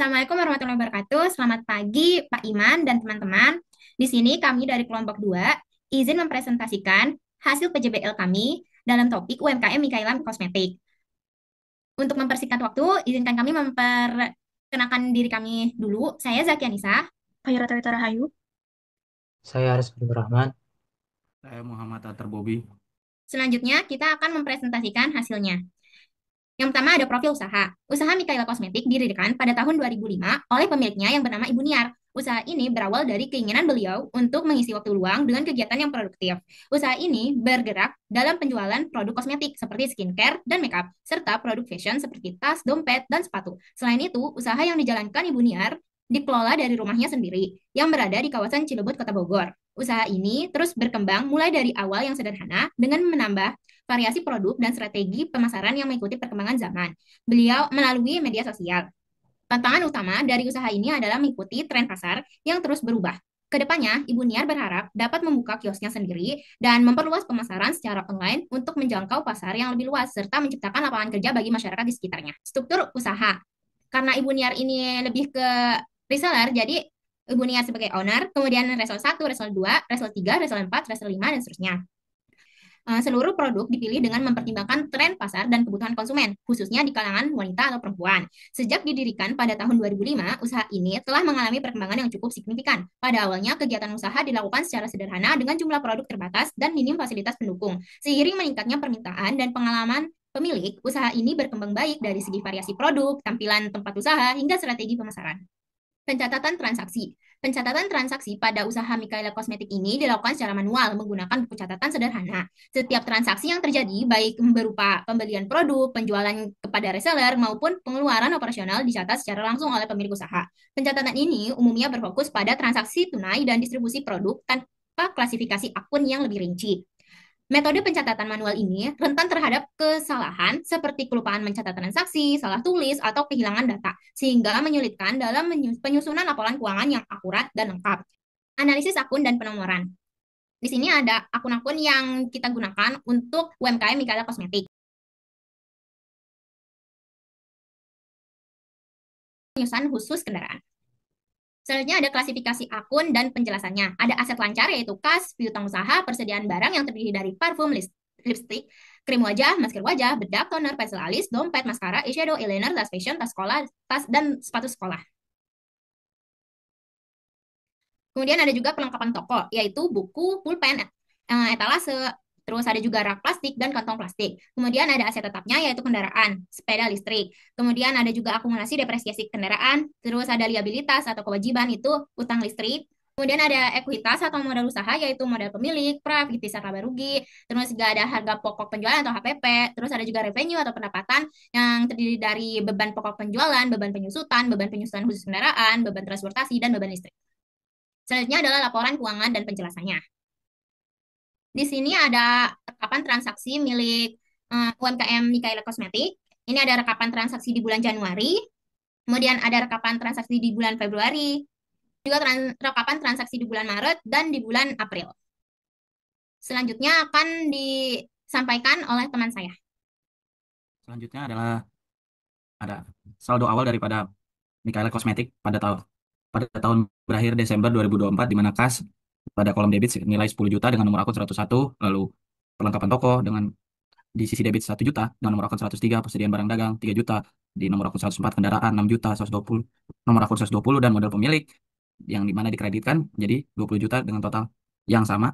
Assalamualaikum warahmatullahi wabarakatuh. Selamat pagi, Pak Iman dan teman-teman. Di sini kami dari kelompok 2 izin mempresentasikan hasil PJBL kami dalam topik UMKM Mikaela Kosmetik. Untuk mempersingkat waktu, izinkan kami memperkenalkan diri kami dulu. Saya Zakia Nisa. Fahira Tawita Rahayu. Saya Aris Abdul Rahman. Saya Muhammad Atar Bobi. Selanjutnya, kita akan mempresentasikan hasilnya. Yang pertama ada profil usaha. Usaha Mikaela Kosmetik didirikan pada tahun 2005 oleh pemiliknya yang bernama Ibu Niar. Usaha ini berawal dari keinginan beliau untuk mengisi waktu luang dengan kegiatan yang produktif. Usaha ini bergerak dalam penjualan produk kosmetik seperti skincare dan makeup, serta produk fashion seperti tas, dompet, dan sepatu. Selain itu, usaha yang dijalankan Ibu Niar dikelola dari rumahnya sendiri yang berada di kawasan Cilebut, Kota Bogor. Usaha ini terus berkembang mulai dari awal yang sederhana dengan menambah variasi produk dan strategi pemasaran yang mengikuti perkembangan zaman. Beliau melalui media sosial. Tantangan utama dari usaha ini adalah mengikuti tren pasar yang terus berubah. Kedepannya, Ibu Niar berharap dapat membuka kiosnya sendiri dan memperluas pemasaran secara online untuk menjangkau pasar yang lebih luas serta menciptakan lapangan kerja bagi masyarakat di sekitarnya. Struktur usaha. Karena Ibu Niar ini lebih ke reseller, jadi Ibu Niar sebagai owner, kemudian resel 1, resel 2, resel 3, resel 4, resel 5, dan seterusnya. Seluruh produk dipilih dengan mempertimbangkan tren pasar dan kebutuhan konsumen, khususnya di kalangan wanita atau perempuan. Sejak didirikan pada tahun 2005, usaha ini telah mengalami perkembangan yang cukup signifikan. Pada awalnya, kegiatan usaha dilakukan secara sederhana dengan jumlah produk terbatas dan minim fasilitas pendukung. Seiring meningkatnya permintaan dan pengalaman pemilik, usaha ini berkembang baik dari segi variasi produk, tampilan tempat usaha, hingga strategi pemasaran. Pencatatan transaksi. Pencatatan transaksi pada usaha Mikaela Kosmetik ini dilakukan secara manual menggunakan buku catatan sederhana. Setiap transaksi yang terjadi, baik berupa pembelian produk, penjualan kepada reseller, maupun pengeluaran operasional dicatat secara langsung oleh pemilik usaha. Pencatatan ini umumnya berfokus pada transaksi tunai dan distribusi produk tanpa klasifikasi akun yang lebih rinci. Metode pencatatan manual ini rentan terhadap kesalahan seperti kelupaan mencatat transaksi, salah tulis, atau kehilangan data, sehingga menyulitkan dalam penyusunan laporan keuangan yang akurat dan lengkap. Analisis akun dan penomoran. Di sini ada akun-akun yang kita gunakan untuk UMKM Mikaela Kosmetik. Penyusunan khusus kendaraan. Selanjutnya ada klasifikasi akun dan penjelasannya. Ada aset lancar yaitu kas, piutang usaha, persediaan barang yang terdiri dari parfum, lipstick, krim wajah, masker wajah, bedak, toner, pensel alis, dompet, maskara, eyeshadow, eyeliner, tas fashion, tas sekolah, tas dan sepatu sekolah. Kemudian ada juga perlengkapan toko, yaitu buku, pulpen, etalase, terus ada juga rak plastik dan kantong plastik. Kemudian ada aset tetapnya, yaitu kendaraan, sepeda listrik. Kemudian ada juga akumulasi depresiasi kendaraan, terus ada liabilitas atau kewajiban, itu utang listrik. Kemudian ada ekuitas atau modal usaha, yaitu modal pemilik, profit, laba rugi. Terus juga ada harga pokok penjualan atau HPP. Terus ada juga revenue atau pendapatan yang terdiri dari beban pokok penjualan, beban penyusutan khusus kendaraan, beban transportasi, dan beban listrik. Selanjutnya adalah laporan keuangan dan penjelasannya. Di sini ada rekapan transaksi milik UMKM Mikaela Kosmetik. Ini ada rekapan transaksi di bulan Januari, kemudian ada rekapan transaksi di bulan Februari, juga rekapan transaksi di bulan Maret dan di bulan April. Selanjutnya akan disampaikan oleh teman saya. Selanjutnya adalah ada saldo awal daripada Mikaela Kosmetik pada tahun berakhir Desember 2024 di mana kas pada kolom debit nilai 10 juta dengan nomor akun 101, lalu perlengkapan toko dengan di sisi debit 1 juta dengan nomor akun 103, persediaan barang dagang 3 juta di nomor akun 104, kendaraan 6 juta 120, nomor akun 120 dan modal pemilik yang dimana dikreditkan jadi 20 juta dengan total yang sama.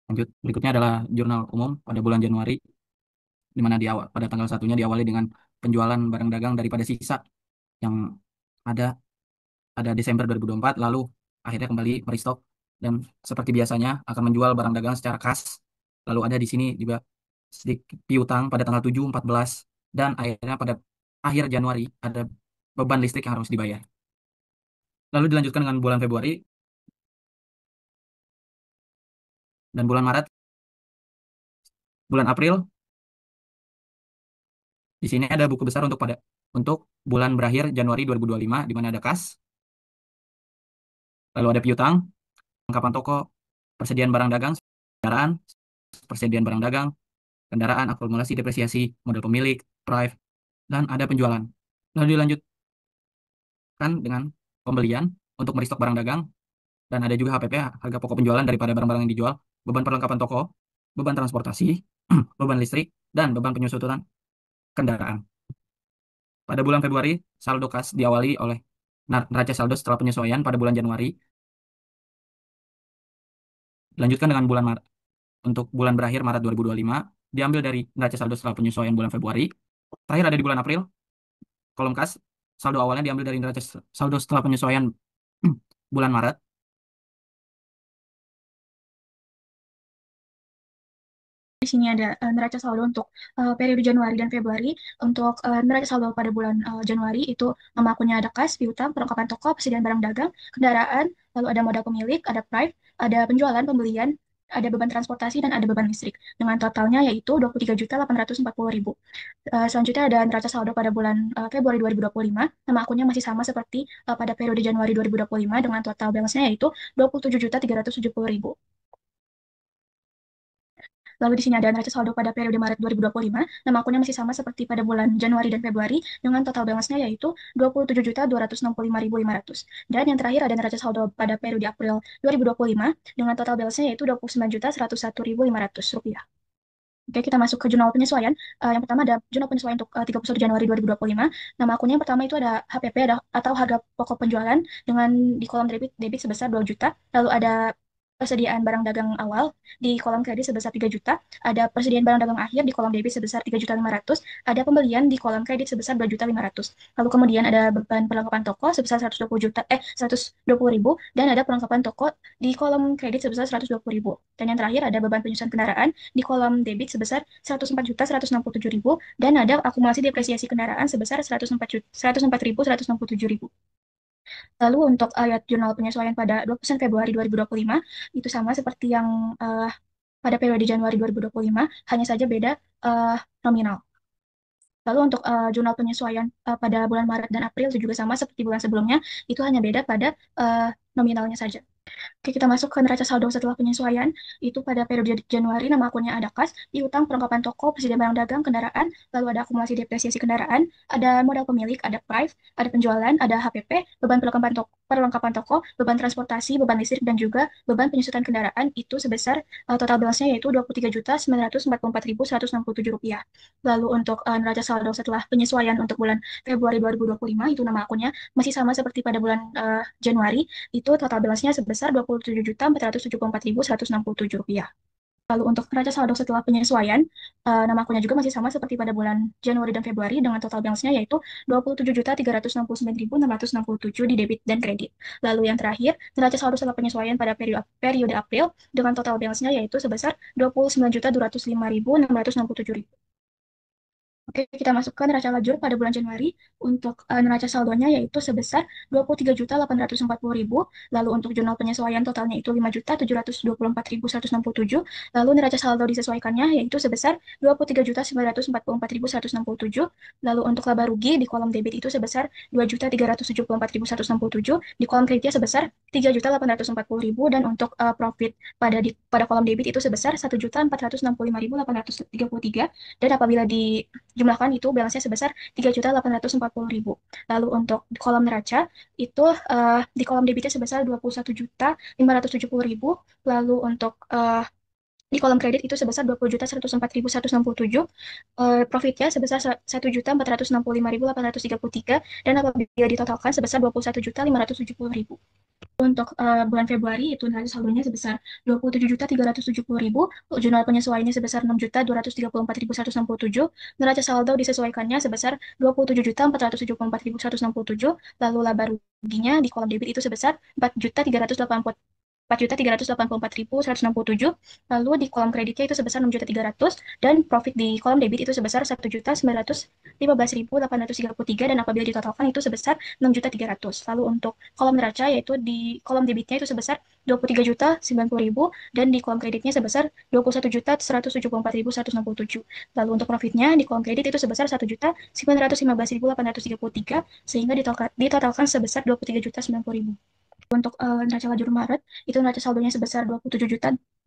Lanjut, berikutnya adalah jurnal umum pada bulan Januari di mana pada tanggal satunya diawali dengan penjualan barang dagang daripada sisa yang ada ada Desember 2024, lalu akhirnya kembali merestock dan seperti biasanya akan menjual barang dagang secara kas. Lalu ada di sini juga sedikit piutang pada tanggal 7, 14, dan akhirnya pada akhir Januari ada beban listrik yang harus dibayar. Lalu dilanjutkan dengan bulan Februari dan bulan Maret. Bulan April di sini ada buku besar untuk bulan berakhir Januari 2025 di mana ada kas, lalu ada piutang, lengkapan toko, persediaan barang dagang, kendaraan, persediaan barang dagang, kendaraan, akumulasi depresiasi, modal pemilik, prive, dan ada penjualan. Lalu dilanjut kan dengan pembelian untuk merestock barang dagang, dan ada juga HPP, harga pokok penjualan daripada barang-barang yang dijual, beban perlengkapan toko, beban transportasi, beban listrik, dan beban penyusutan kendaraan. Pada bulan Februari, saldo kas diawali oleh neraca saldo setelah penyesuaian pada bulan Januari. Dilanjutkan dengan bulan Maret. Untuk bulan berakhir Maret 2025, diambil dari neraca saldo setelah penyesuaian bulan Februari. Terakhir ada di bulan April, kolom kas, saldo awalnya diambil dari neraca saldo setelah penyesuaian bulan Maret. Di sini ada neraca saldo untuk periode Januari dan Februari. Untuk neraca saldo pada bulan Januari itu nama akunnya ada kas, piutang, perlengkapan toko, persediaan barang dagang, kendaraan, lalu ada modal pemilik, ada price, ada penjualan, pembelian, ada beban transportasi, dan ada beban listrik. Dengan totalnya yaitu 23.840.000. Selanjutnya ada neraca saldo pada bulan Februari 2025. Nama akunnya masih sama seperti pada periode Januari 2025 dengan total balance-nya yaitu 27.370.000. Lalu di sini ada neraca saldo pada periode Maret 2025. Nama akunnya masih sama seperti pada bulan Januari dan Februari dengan total balance-nya yaitu 27.265.500. Dan yang terakhir ada neraca saldo pada periode April 2025 dengan total balance-nya yaitu 29.101.500 rupiah. Oke, kita masuk ke jurnal penyesuaian. Yang pertama ada jurnal penyesuaian untuk 31 Januari 2025. Nama akunnya yang pertama itu ada HPP atau harga pokok penjualan dengan di kolom debit sebesar 2 juta. Lalu ada persediaan barang dagang awal di kolom kredit sebesar 3 juta, ada persediaan barang dagang akhir di kolom debit sebesar 3.500.000, ada pembelian di kolom kredit sebesar 2.500.000. Lalu kemudian ada beban perlengkapan toko sebesar 120.000 dan ada perlengkapan toko di kolom kredit sebesar 120.000. Dan yang terakhir ada beban penyusunan kendaraan di kolom debit sebesar 104.167.000 dan ada akumulasi depresiasi kendaraan sebesar 104.167.000. Lalu untuk ayat jurnal penyesuaian pada 20 Februari 2025 itu sama seperti yang pada periode Januari 2025, hanya saja beda nominal. Lalu untuk jurnal penyesuaian pada bulan Maret dan April itu juga sama seperti bulan sebelumnya, itu hanya beda pada nominalnya saja. Oke, kita masuk ke neraca saldo setelah penyesuaian. Itu pada periode Januari, nama akunnya ada kas, piutang, perlengkapan toko, persediaan barang dagang, kendaraan, lalu ada akumulasi depresiasi kendaraan, ada modal pemilik, ada price, ada penjualan, ada HPP, beban perlengkapan toko, beban transportasi, beban listrik, dan juga beban penyusutan kendaraan itu sebesar total balance-nya yaitu 23.944.167 rupiah. Lalu untuk neraca saldo setelah penyesuaian untuk bulan Februari 2025, itu nama akunnya masih sama seperti pada bulan Januari, itu total balance-nya sebesar 27.474.167 rupiah. Lalu untuk neraca saldo setelah penyesuaian, nama akunnya juga masih sama seperti pada bulan Januari dan Februari dengan total balance-nya yaitu 27.369.667 di debit dan kredit. Lalu yang terakhir, neraca saldo setelah penyesuaian pada periode April dengan total balance-nya yaitu sebesar 29.205.667. Oke, kita masuk ke neraca lajur pada bulan Januari. Untuk neraca saldonya yaitu sebesar 23.840.000. Lalu untuk jurnal penyesuaian totalnya itu 5.724.167. Lalu neraca saldo disesuaikannya yaitu sebesar 23.944.167. Lalu untuk laba rugi di kolom debit itu sebesar 2.374.167. Di kolom kreditnya sebesar 3.840.000 dan untuk profit pada kolom debit itu sebesar 1.465.833 dan apabila dijumlahkan itu balance-nya sebesar 3.840.000. Lalu untuk kolom neraca itu di kolom debitnya sebesar 21.570.000. Lalu untuk di kolom kredit itu sebesar 20.104.167, profitnya sebesar 1.465.833 dan apabila ditotalkan sebesar 21.570.000. Untuk bulan Februari itu neraca saldonya sebesar 27.370.000, jurnal penyesuaiannya sebesar 6.234.167, neraca saldo disesuaikannya sebesar 27.474.167, lalu laba ruginya di kolom debit itu sebesar 4.384.167, lalu di kolom kreditnya itu sebesar 6.300 dan profit di kolom debit itu sebesar 1.915.833 dan apabila ditotalkan itu sebesar 6.300. Lalu untuk kolom neraca yaitu di kolom debitnya itu sebesar 23.090.000 dan di kolom kreditnya sebesar 21.174.167. Lalu untuk profitnya di kolom kredit itu sebesar 1.915.833 sehingga ditotalkan sebesar 23.090.000. Untuk neraca lajur Maret, itu neraca saldonya sebesar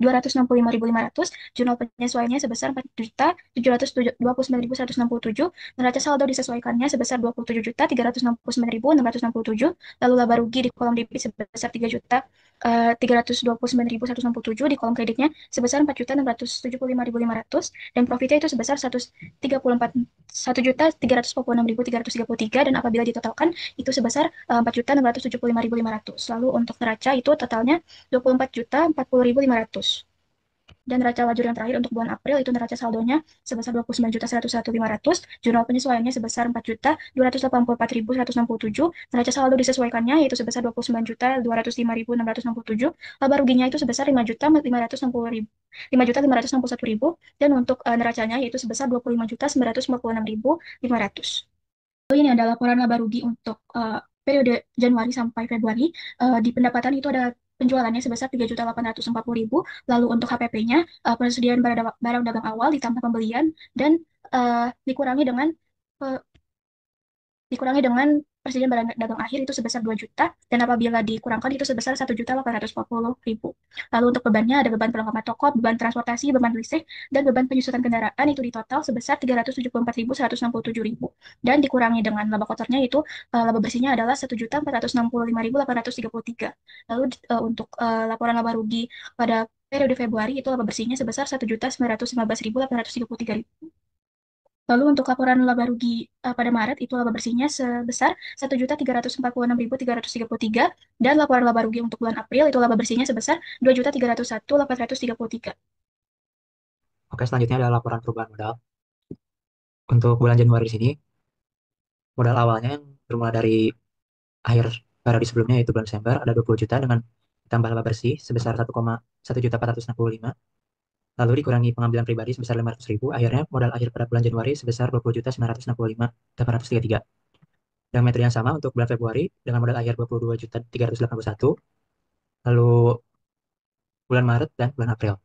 265.500, jurnal penyesuaiannya sebesar 4.729.167, neraca saldo disesuaikannya sebesar 27.369.667, lalu laba rugi di kolom debit sebesar 3.329.167, di kolom kreditnya sebesar 4.675.500, dan profitnya itu sebesar 1.346.333, dan apabila ditotalkan itu sebesar 4.675.500. Lalu untuk neraca itu totalnya 24.040.500. Dan neraca lajur yang terakhir untuk bulan April itu neraca saldonya sebesar 29.101.500, jurnal penyesuaiannya sebesar 4.284.167, neraca saldo disesuaikannya yaitu sebesar 29.205.667, laba ruginya itu sebesar 5.561.000, dan untuk neracanya yaitu sebesar 25.956.500. Ini ada laporan laba rugi untuk periode Januari sampai Februari. Di pendapatan itu ada penjualannya sebesar 3.840.000, lalu untuk HPP-nya persediaan barang dagang awal ditambah pembelian dan dikurangi dengan eh, persediaan barang dagang akhir itu sebesar 2 juta, dan apabila dikurangkan itu sebesar 1.840.000. Lalu untuk bebannya ada beban perlengkapan toko, beban transportasi, beban listrik, dan beban penyusutan kendaraan itu di total sebesar 374.167.000. Dan dikurangi dengan laba kotornya itu laba bersihnya adalah 1.465.833. Lalu untuk laporan laba rugi pada periode Februari itu laba bersihnya sebesar 1.915.833. Lalu untuk laporan laba rugi pada Maret itu laba bersihnya sebesar 1.346.333, dan laporan laba rugi untuk bulan April itu laba bersihnya sebesar 2.301.833. Oke, selanjutnya adalah laporan perubahan modal. Untuk bulan Januari sini, modal awalnya yang bermula dari akhir periode sebelumnya yaitu bulan Desember ada 20 juta dengan tambah laba bersih sebesar 1,1.465. Lalu dikurangi pengambilan pribadi sebesar 500.000, akhirnya modal akhir pada bulan Januari sebesar 20.965.833. Dan metode yang sama untuk bulan Februari dengan modal akhir 22.381, lalu bulan Maret dan bulan April.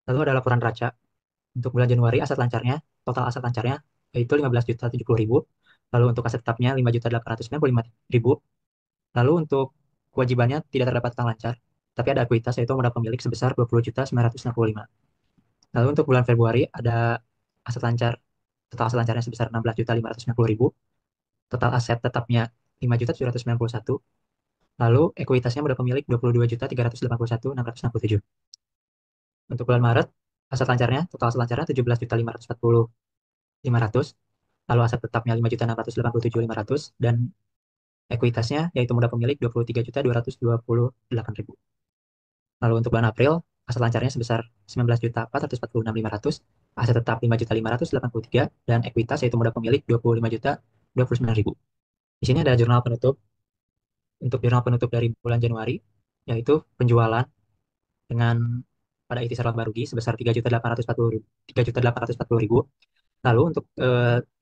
Lalu ada laporan neraca. Untuk bulan Januari aset lancarnya, total aset lancarnya yaitu 15.070.000. Lalu untuk aset tetapnya 5.895.000. Lalu untuk kewajibannya tidak terdapat utang lancar, tapi ada ekuitas yaitu modal pemilik sebesar 20.965. Lalu untuk bulan Februari ada aset lancar, total aset lancarnya sebesar 16.590.000. Total aset tetapnya 5.791. Lalu ekuitasnya modal pemilik 22.381.667. Untuk bulan Maret, aset lancarnya, total aset lancarnya 17.540.500. Lalu aset tetapnya 5.687.500 dan ekuitasnya yaitu modal pemilik 23.228.000. Lalu untuk bulan April, aset lancarnya sebesar 19.446.500, aset tetap 5.583 dan ekuitas yaitu modal pemilik 25.029.000. Di sini ada jurnal penutup. Untuk jurnal penutup dari bulan Januari yaitu penjualan dengan pada intisar laba rugi sebesar 3.840.000. Lalu untuk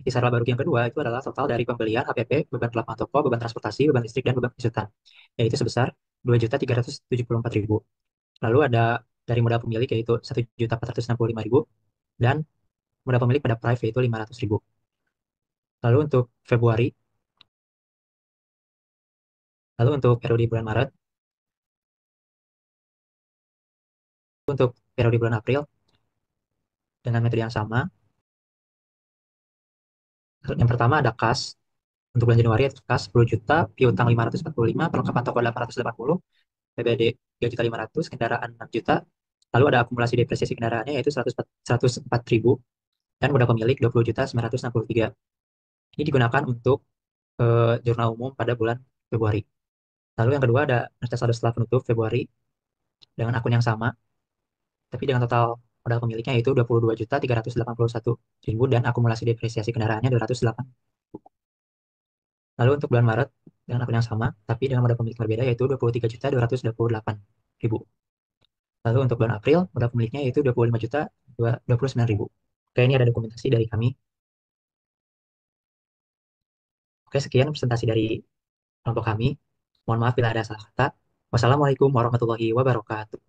intisar laba rugi yang kedua itu adalah total dari pembelian HPP, beban pelapangan toko, beban transportasi, beban listrik, dan beban penyusutan, yaitu sebesar 2.374.000. Lalu ada dari modal pemilik yaitu 1.465.000 dan modal pemilik pada Prive yaitu 500.000. Lalu untuk Februari, lalu untuk periode bulan Maret, untuk periode bulan April dengan metode yang sama. Yang pertama ada kas. Untuk bulan Januari itu kas 10 juta, piutang 545, perlengkapan toko 880, PBD 3.500.000, kendaraan 6 juta. Lalu ada akumulasi depresiasi kendaraannya yaitu 104.000 dan modal pemilik 20.963. Ini digunakan untuk jurnal umum pada bulan Februari. Lalu yang kedua ada neraca saldo setelah penutup Februari dengan akun yang sama, tapi dengan total modal pemiliknya yaitu 22.381.000 dan akumulasi depresiasi kendaraannya 208. Lalu untuk bulan Maret dengan akun yang sama, tapi dengan modal pemilik berbeda yaitu 23.228.000. Lalu untuk bulan April, modal pemiliknya yaitu 25.029.000. Oke, ini ada dokumentasi dari kami. Oke, sekian presentasi dari kelompok kami. Mohon maaf bila ada salah kata. Wassalamualaikum warahmatullahi wabarakatuh.